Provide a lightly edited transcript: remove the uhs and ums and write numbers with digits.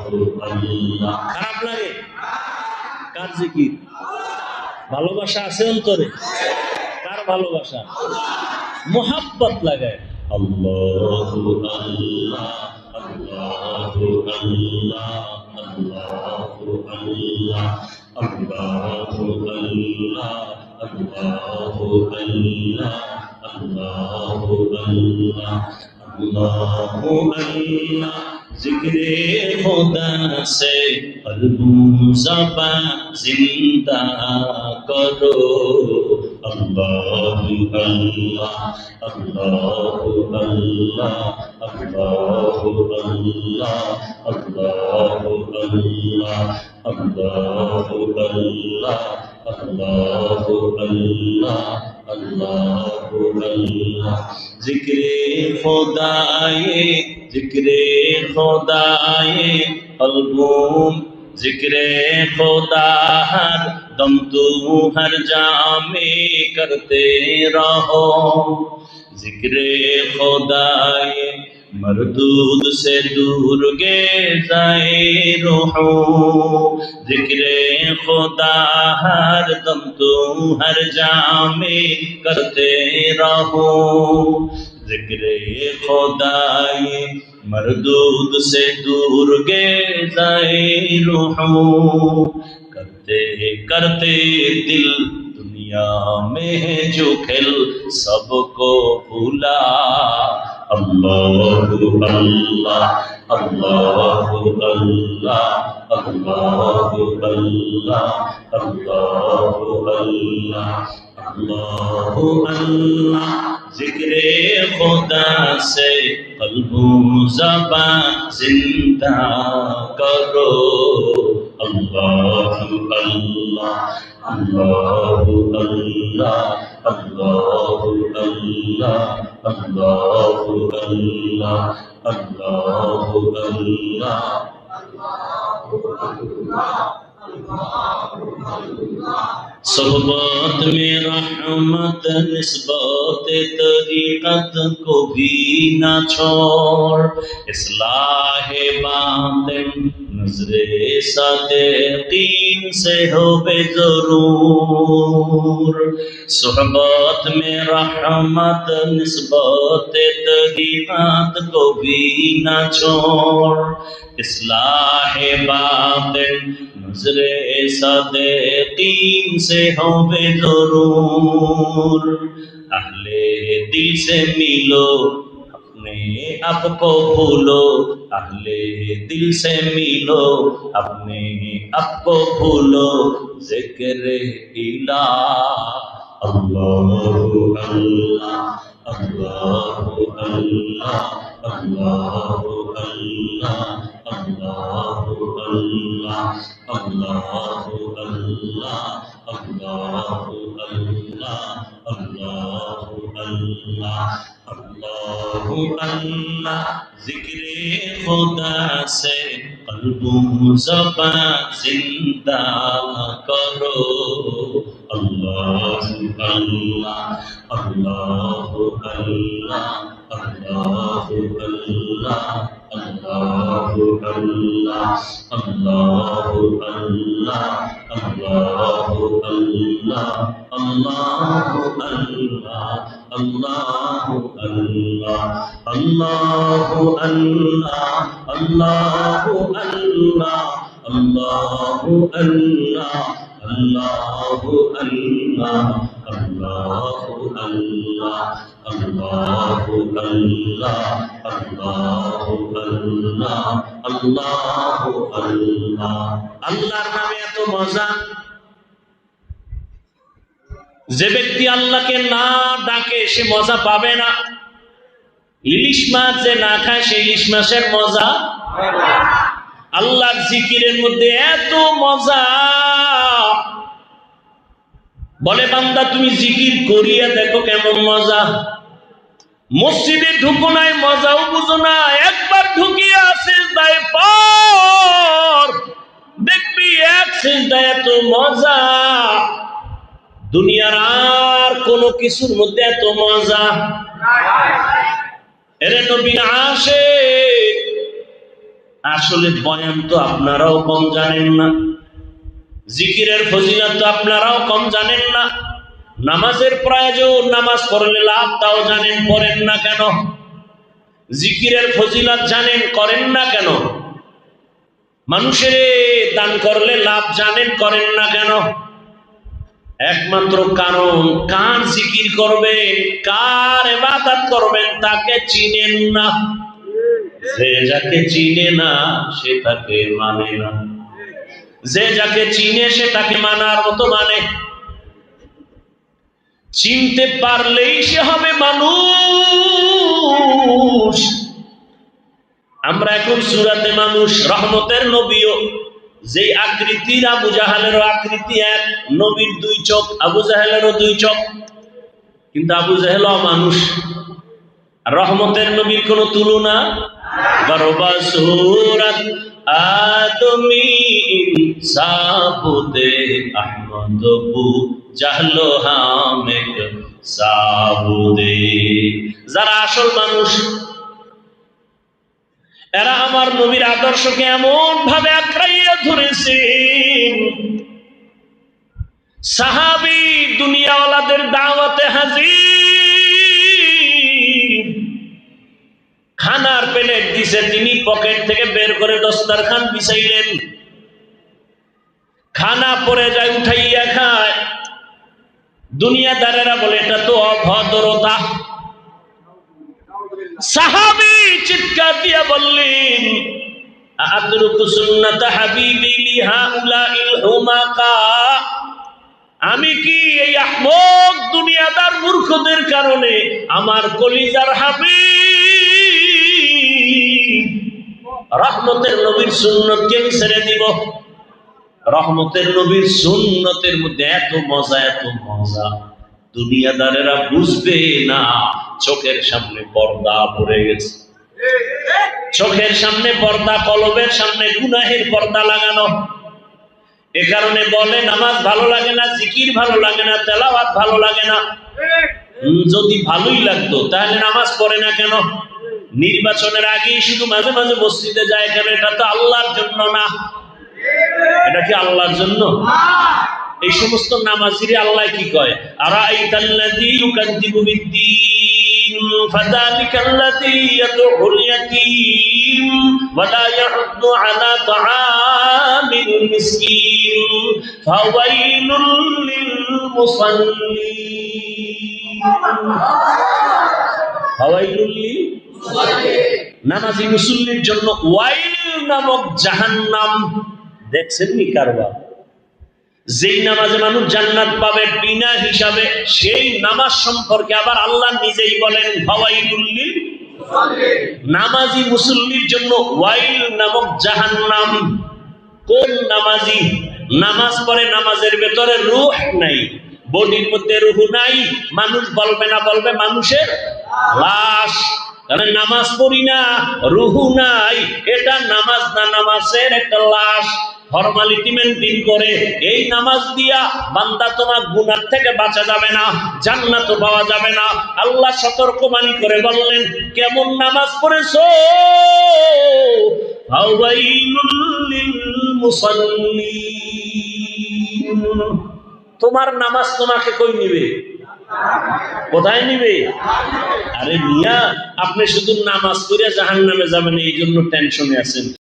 খারাপ লাগে? কার জিকির? ভালোবাসা আছে অন্তরে? কার ভালোবাসা? মোহাব্বত লাগায় আল্লাহু আল্লাহ আল্লাহু আল্লাহ আল্লাহু আল্লাহ আল্লাহু আল্লাহ আল্লাহু আল্লাহ আল্লাহু আল্লাহ আল্লাহু আল্লাহ जिक्रे खुदा से कल्बू ज़बां जिंदा करो अल्लाहु अल्लाह अल्लाहु अल्लाह अल्लाहु अल्लाह अल्लाहु अल्लाह अल्लाहु अल्लाह अल्लाहु अल्लाह अल्लाहु अल्लाह जिक्रे खुदाए जिक्रे खुदाए कल्बूम जिक्रे खुदा हर दम तू हर जामे करते रहो जिक्रे खुदाए मरदूद से दूर गे जाए रूहो जिक्रे खुदा हर दम तू हर जामे करते रहो जिक्रे खुदाए मरदूद से दूर गे जाए रूहो करते करते दिल दुनिया में जो खेल सबको भूला अल्लाहु अल्लाह अल्लाहु अल्लाह अल्लाहु अल्लाह अल्लाहु अल्लाह अल्लाहु अल्लाह जिक्रे खुदा से कल्बू ज़बां जिंदा करो अल्लाहु अल्लाह अल्लाहु अल्लाह अल्लाहु अल्लाह अल्लाहु अल्लाह अल्लाहु अल्लाह सोहबत में रहमत निस्बत तरीक़त को भी ना छोड़ इस्लाहे बातिन नज़रे सादिक़ीन से हो बेज़रूर सोहबत में रहमत निस्बत तरीक़त को भी ना छोड़ इस्लाहे बातिन नज़रे सादिक़ीन से हो बेज़रूर अहले दिल से मिलो अपने आप को भूलो अहले दिल से मिलो अपने आप को भूलो ज़िक्र इलाह अल्लाहु अल्लाह अल्लाहु अल्लाह अल्लाहु अल्लाह अल्लाहु अल्लाह अल्लाहु अल्लाह अल्लाहु अल्लाह अल्लाहु अल्लाह अल्लाहु अल्लाह जिक्रे खुदा से कल्बू ज़बां जिंदा करो अल्लाहु अल्लाह अल्लाहु अल्लाह अल्लाहु अल्लाह अल्लाहु अल्लाह अल्लाहु अल्लाह अल्लाहु अल्लाह अल्लाहु अल्लाह अल्लाहु अल्लाह अल्लाहु अल्लाह अल्लाहु अल्लाह अल्लाहु अल्लाह अल्लाहु अल्लाह अल्लाहु अल्लाह अल्लाहु अल्लाह अल्लाहु अल्लाह अल्लाहु अल्लाह আল্লাহর নামে এত মজা যে ব্যক্তি আল্লাহকে না ডাকে সে মজা পাবে না ইলিশ মাছ যে না খায় সে ইলিশ মাছের মজা আল্লাহর জিকিরের মধ্যে এত মজা বলে বান্দা তুমি জিকির করিয়া দেখো কেমন মজা মসজিদে ঢুকো নাই মজাও বুঝো না একবার ঢুকিয়া সিজদায় পড় দেখবি এক সিজদায় এত মজা দুনিয়ার আর কোনো কিছুর মধ্যে এত মজা এরে নবীর আশিক আসলে বয়ান তো আপনারাও কম জানেন না, জিকিরের ফজিলত তো আপনারাও কম জানেন না, নামাজের প্রয়োজন, নামাজ পড়লে লাভ তাও জানেন, পড়েন না কেন? জিকিরের ফজিলত জানেন, করেন না কেন? মানুষের দান করলে লাভ জানেন, করেন না কেন? একমাত্র কারণ, কার জিকির করবেন, কার ইবাদত করবেন তাকে চিনেন না। যে যাকে চিনে না সে তাকে মানে না, যে যাকে চিনে সে তাকে মানার মতো মানে। চিনতে পারলেই সে হবে মানুষ। আমরা এখন সূরাতে মানুষ, রহমতের নবীও যেই আকৃতির, আবু জাহালেরও আকৃতি এক, নবীর দুই চোখ, আবু জাহেলেরও দুই চোখ, কিন্তু আবু জাহেলও মানুষ। রহমতের নবীর কোন তুলনা? গরবা সূরাত আদমি ইনসাবুদে আহমদ বু জাহলো হামেদ সাবুদে। যারা আসল মানুষ এরা আমার নবীর আদর্শকে এমন ভাবে আঁকড়াইয়া ধরেছেন, সাহাবী দুনিয়াওয়ালাদের দাওয়াতে হাজির, খানার প্লেট দিছে, তিনি পকেট থেকে বের করে দস্তরখান বিছাইলেন, খানা পড়ে যায়, উঠাইয়া খায়। দুনিয়াদারেরা বলে এটা তো অভদ্রতা। সাহাবী চিৎকার দিয়া বললেন, আতরুকু সুন্নাত হাবিবি লিহাউলাইল হুমাকা, আমি কি এই আহমক দুনিয়াদার মূর্খদের কারণে আমার কলিজার হাবিব রহমতের নবীর সুন্নতকে আমি ছেড়ে দিব? রহমতের নবীর সুন্নতের মধ্যে এত মজা, এত মজা, দুনিয়াদারেরা বুঝবে না। চোখের সামনে পর্দা পড়ে গেছে, চোখের সামনে পর্দা, কলবের সামনে গুনাহের পর্দা লাগানো। এ কারণে বলে নামাজ ভালো লাগে না, জিকির ভালো লাগে না, তেলাওয়াত ভালো লাগে না। যদি ভালোই লাগতো তাহলে নামাজ পড়ে না কেন? নির্বাচনের আগেই শুধু মাঝে মাঝে মসজিদে যায় কেন? এটা তো আল্লাহর জন্য না। এটা কি আল্লাহর জন্য? এই সমস্ত নামাজিরে আল্লাহ কি কয়? আরাইতাল্লাযী ইউকাযযিবু বিদ্দীন ফাযালিকাল্লাযী ইয়াদউল ইয়াতীম ওয়া লা ইয়াহুদ্দু আলা তাআমিল মিসকিন ফাওয়াইলুল লিল মুসাল্লিন। ফাওয়াইলুল লিল মুসাল্লিন, নামাজি মুসল্লির জন্য ওয়াইল নামক জাহান্নাম। দেখছেন নি কারবার? যেই নামাজে মানুষ জান্নাত পাবে বিনা হিসাবে, সেই নামাজ সম্পর্কে আবার আল্লাহ নিজেই বলেন ফাওয়াইলুল লিল মুসাল্লিন, নামাজি মুসল্লির জন্য ওয়াইল নামক জাহান্নাম। কোন নামাজি নামাজ পড়ে, নামাজের ভেতরে রূহ নাই, বডির মধ্যে রূহ নাই, মানুষ বলবে না, বলবে মানুষের লাশ। কারণ নামাজ পড়ি না, রূহ নাই, এটা নামাজ না, নামাজের একটা লাশ। ফরমালিটি মেনটেন করে এই নামাজ দিয়া বান্দা তোমার গুনাহ থেকে বাঁচা যাবে না, জান্নাত পাওয়া যাবে না। আল্লাহ সতর্কবাণী করে বললেন, কেমন নামাজ পড়েছো? ফাওয়াইলুল লিল মুসাল্লিন। তোমার নামাজ তোমাকে কই নিবে? কোথায় নিবে? আরে মিয়া, আপনি শুধু নামাজ পড়ে জাহান্নামে যাবেন এই জন্য টেনশনে আছেন।